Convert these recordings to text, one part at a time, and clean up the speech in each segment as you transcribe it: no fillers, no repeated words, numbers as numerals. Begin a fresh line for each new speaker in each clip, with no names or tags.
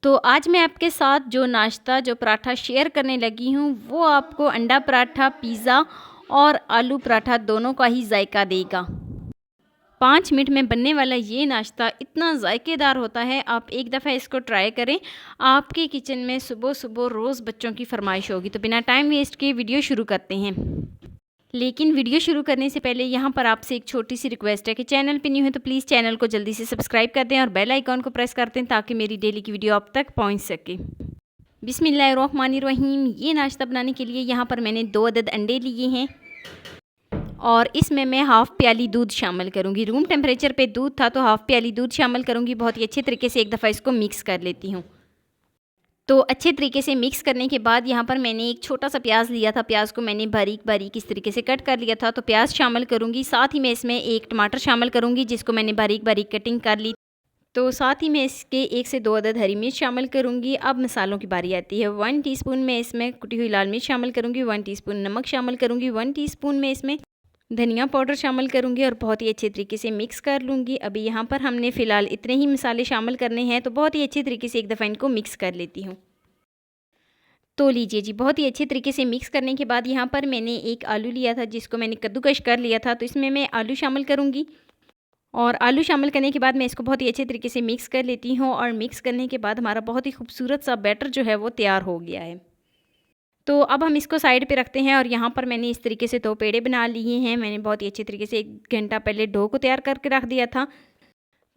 तो आज मैं आपके साथ जो नाश्ता जो पराठा शेयर करने लगी हूँ वो आपको अंडा पराठा, पिज़्ज़ा और आलू पराठा दोनों का ही जायका देगा। 5 मिनट में बनने वाला ये नाश्ता इतना जायकेदार होता है, आप एक दफ़ा इसको ट्राई करें। आपके किचन में सुबह-सुबह रोज़ बच्चों की फ़रमाइश होगी। तो बिना टाइम वेस्ट किए वीडियो शुरू करते हैं। लेकिन वीडियो शुरू करने से पहले यहाँ पर आपसे एक छोटी सी रिक्वेस्ट है कि चैनल पे न्यू है तो प्लीज़ चैनल को जल्दी से सब्सक्राइब कर दें और बेल आइकॉन को प्रेस कर दें ताकि मेरी डेली की वीडियो आप तक पहुँच सके। बिस्मिल्लाहिर्रहमानिर्रहीम। ये नाश्ता बनाने के लिए यहाँ पर मैंने 2 अदद अंडे लिए हैं और इसमें मैं हाफ़ प्याली दूध शामिल करूँगी। रूम टेम्परेचर पे दूध था तो हाफ़ प्याली दूध शामिल करूँगी। बहुत ही अच्छे तरीके से एक दफ़ा इसको मिक्स कर लेती हूँ। तो अच्छे तरीके से मिक्स करने के बाद यहाँ पर मैंने एक छोटा सा प्याज लिया था। प्याज को मैंने बारीक बारीक इस तरीके से कट कर लिया था। तो प्याज शामिल करूँगी, साथ ही मैं इसमें एक टमाटर शामिल करूँगी जिसको मैंने बारीक बारीक कटिंग कर ली। तो साथ ही मैं इसके 1 से 2 अदद हरी मिर्च शामिल करूँगी। अब मसालों की बारी आती है। 1 टीस्पून मैं इसमें कुटी हुई लाल मिर्च शामिल करूँगी, 1 टीस्पून नमक शामिल करूँगी, 1 टीस्पून मैं इसमें धनिया पाउडर शामिल करूँगी और बहुत ही अच्छे तरीके से मिक्स कर लूँगी। अभी यहाँ पर हमने फ़िलहाल इतने ही मसाले शामिल करने हैं, तो बहुत ही अच्छे तरीके से एक दफ़ा इनको मिक्स कर लेती हूँ। तो लीजिए जी, बहुत ही अच्छे तरीके से मिक्स करने के बाद यहाँ पर मैंने एक आलू लिया था जिसको मैंने कद्दूकश कर लिया था। तो इसमें मैं आलू शामिल करूँगी और आलू शामिल करने के बाद मैं इसको बहुत ही अच्छे तरीके से मिक्स कर लेती हूँ और मिक्स करने के बाद हमारा बहुत ही खूबसूरत सा बैटर जो है वो तैयार हो गया है। तो अब हम इसको साइड पे रखते हैं और यहाँ पर मैंने इस तरीके से 2 पेड़े बना लिए हैं। मैंने बहुत ही अच्छे तरीके से 1 घंटा पहले डो को तैयार करके रख दिया था।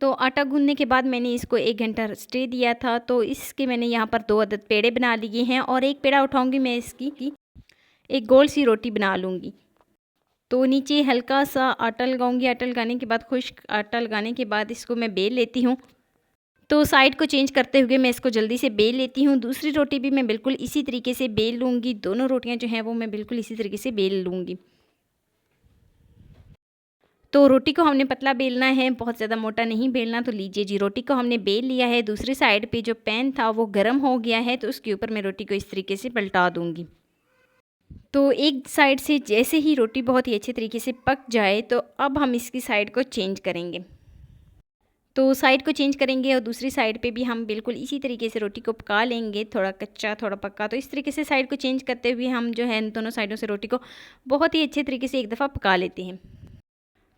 तो आटा गूँथने के बाद मैंने इसको 1 घंटा स्टे दिया था। तो इसके मैंने यहाँ पर 2 अदद पेड़े बना लिए हैं और एक पेड़ा उठाऊँगी मैं इसकी एक गोल सी रोटी बना लूँगी। तो नीचे हल्का सा आटा लगाऊँगी। आटा लगाने के बाद खुश्क आटा लगाने के बाद इसको मैं बेल लेती हूँ। तो साइड को चेंज करते हुए मैं इसको जल्दी से बेल लेती हूँ। दूसरी रोटी भी मैं बिल्कुल इसी तरीके से बेल लूँगी। दोनों रोटियाँ जो हैं वो मैं बिल्कुल इसी तरीके से बेल लूँगी। तो रोटी को हमने पतला बेलना है, बहुत ज़्यादा मोटा नहीं बेलना। तो लीजिए जी, रोटी को हमने बेल लिया है। दूसरी साइड पे जो पैन था वो गर्म हो गया है, तो उसके ऊपर मैं रोटी को इस तरीके से पलटा दूँगी। तो एक साइड से जैसे ही रोटी बहुत ही अच्छे तरीके से पक जाए तो अब हम इसकी साइड को चेंज करेंगे। तो साइड को चेंज करेंगे और दूसरी साइड पे भी हम बिल्कुल इसी तरीके से रोटी को पका लेंगे, थोड़ा कच्चा थोड़ा पक्का। तो इस तरीके से साइड को चेंज करते हुए हम जो है दोनों साइडों से रोटी को बहुत ही अच्छे तरीके से एक दफ़ा पका लेते हैं।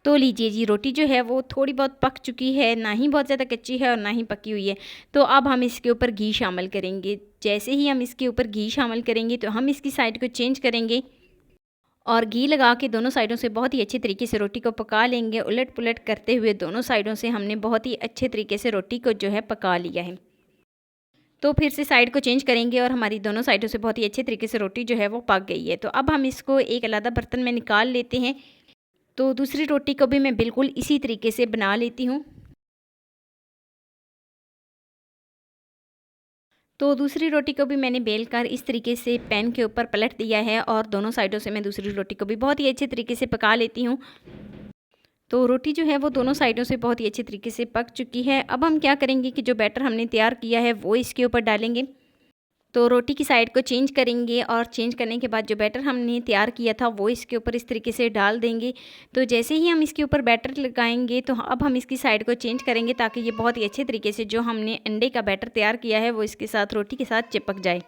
तो लीजिए जी, रोटी जो है वो थोड़ी बहुत पक चुकी है, ना ही बहुत ज़्यादा कच्ची है और ना ही पकी हुई है। तो अब हम इसके ऊपर घी शामिल करेंगे। जैसे ही हम इसके ऊपर घी शामिल करेंगे तो हम इसकी साइड को चेंज करेंगे और घी लगा के दोनों साइडों से बहुत ही अच्छे तरीके से रोटी को पका लेंगे। उलट-पुलट करते हुए दोनों साइडों से हमने बहुत ही अच्छे तरीके से रोटी को जो है पका लिया है। तो फिर से साइड को चेंज करेंगे और हमारी दोनों साइडों से बहुत ही अच्छे तरीके से रोटी जो है वो पक गई है। तो अब हम इसको एक अलग बर्तन में निकाल लेते हैं। तो दूसरी रोटी को भी मैं बिल्कुल इसी तरीके से बना लेती हूँ। तो दूसरी रोटी को भी मैंने बेलकर इस तरीके से पैन के ऊपर पलट दिया है और दोनों साइडों से मैं दूसरी रोटी को भी बहुत ही अच्छे तरीके से पका लेती हूँ। तो रोटी जो है वो दोनों साइडों से बहुत ही अच्छे तरीके से पक चुकी है। अब हम क्या करेंगे कि जो बैटर हमने तैयार किया है वो इसके ऊपर डालेंगे। तो रोटी की साइड को चेंज करेंगे और चेंज करने के बाद जो बैटर हमने तैयार किया था वो इसके ऊपर इस तरीके से डाल देंगे। तो जैसे ही हम इसके ऊपर बैटर लगाएंगे तो अब हम इसकी साइड को चेंज करेंगे ताकि ये बहुत ही अच्छे तरीके से जो हमने अंडे का बैटर तैयार किया है वो इसके साथ रोटी के साथ चिपक जाए।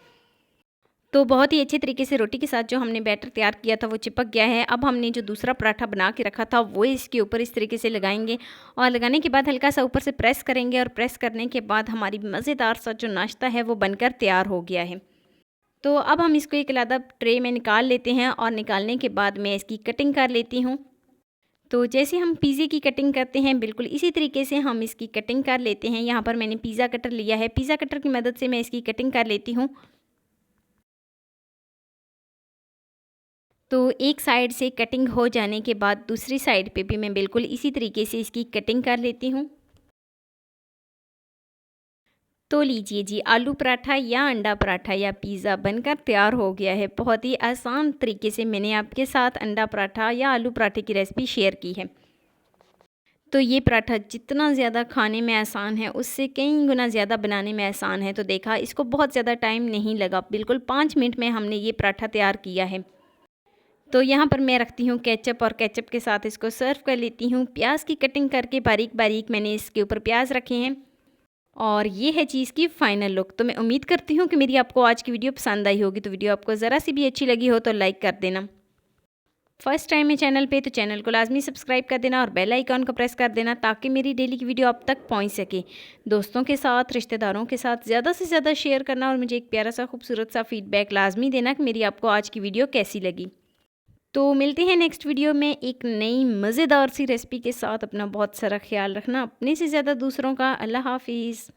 तो बहुत ही अच्छे तरीके से रोटी के साथ जो हमने बैटर तैयार किया था वो चिपक गया है। अब हमने जो दूसरा पराठा बना के रखा था वो इसके ऊपर इस तरीके से लगाएंगे और लगाने के बाद हल्का सा ऊपर से प्रेस करेंगे और प्रेस करने के बाद हमारी मज़ेदार सा जो नाश्ता है वो बनकर तैयार हो गया है। तो अब हम इसको एक अलग ट्रे में निकाल लेते हैं और निकालने के बाद मैं इसकी कटिंग कर लेती हूँ। तो जैसे हम पिज़्ज़े की कटिंग करते हैं बिल्कुल इसी तरीके से हम इसकी कटिंग कर लेते हैं। यहाँ पर मैंने पिज़्ज़ा कटर लिया है, पिज़्ज़ा कटर की मदद से मैं इसकी कटिंग कर लेती हूँ। तो एक साइड से कटिंग हो जाने के बाद दूसरी साइड पे भी मैं बिल्कुल इसी तरीके से इसकी कटिंग कर लेती हूँ। तो लीजिए जी, आलू पराठा या अंडा पराठा या पिज़्ज़ा बनकर तैयार हो गया है। बहुत ही आसान तरीके से मैंने आपके साथ अंडा पराठा या आलू पराठे की रेसिपी शेयर की है। तो ये पराठा जितना ज़्यादा खाने में आसान है उससे कई गुना ज़्यादा बनाने में आसान है। तो देखा, इसको बहुत ज़्यादा टाइम नहीं लगा, बिल्कुल 5 मिनट में हमने ये पराठा तैयार किया है। तो यहाँ पर मैं रखती हूँ केचप और केचप के साथ इसको सर्व कर लेती हूँ। प्याज की कटिंग करके बारीक बारीक मैंने इसके ऊपर प्याज रखे हैं और ये है चीज़ की फ़ाइनल लुक। तो मैं उम्मीद करती हूँ कि मेरी आपको आज की वीडियो पसंद आई होगी। तो वीडियो आपको ज़रा सी भी अच्छी लगी हो तो लाइक कर देना। फर्स्ट टाइम है चैनल पे तो चैनल को लाजमी सब्सक्राइब कर देना और बेल आइकॉन को प्रेस कर देना ताकि मेरी डेली की वीडियो आप तक पहुंच सके। दोस्तों के साथ, रिश्तेदारों के साथ ज़्यादा से ज़्यादा शेयर करना और मुझे एक प्यारा सा खूबसूरत सा फीडबैक लाजमी देना कि मेरी आपको आज की वीडियो कैसी लगी। तो मिलते हैं नेक्स्ट वीडियो में एक नई मज़ेदार सी रेसिपी के साथ। अपना बहुत सारा ख्याल रखना, अपने से ज़्यादा दूसरों का। अल्लाह हाफिज़।